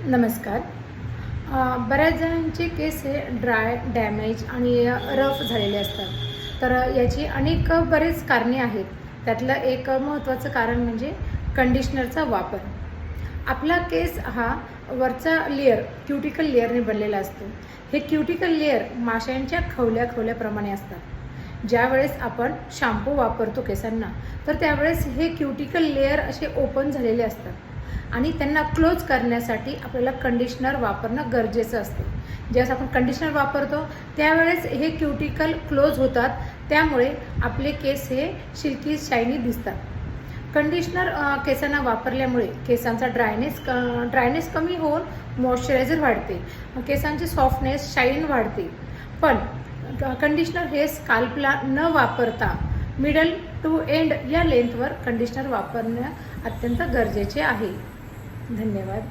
नमस्कार. बऱ्याच जणांचे केस हे ड्राय, डॅमेज आणि रफ झालेले असतात. तर याची बरेच कारणे आहेत. त्यातलं एक महत्त्वाचं कारण म्हणजे कंडिशनरचा वापर. आपला केस हा वरचा लेयर क्युटिकल लेयरने बनलेला असतो. हे क्युटिकल लेयर माशांच्या खवल्याप्रमाणे असतात. ज्यावेळेस आपण शॅम्पू वापरतो केसांना, तर त्यावेळेस हे क्युटिकल लेयर असे ओपन झालेले असतात आणि त्यांना क्लोज करण्यासाठी आपल्याला कंडिशनर वापरणं गरजेचं असते. ज्यावेळेस आपण कंडिशनर वापरतो त्यावेळेस हे क्युटिकल क्लोज होतात, त्यामुळे आपले केस हे सिल्की शायनी दिसतात. कंडिशनर केसांना वापरल्यामुळे केसांचा ड्रायनेस कमी होऊन मॉइश्चरायझर वाढते, केसांची सॉफ्टनेस, शाईन वाढते. पण कंडिशनर हे स्काल्पला न वापरता मिडल टू एंड या लेंथवर कंडिशनर वापरणं अत्यंत गरजेचे आहे. धन्यवाद.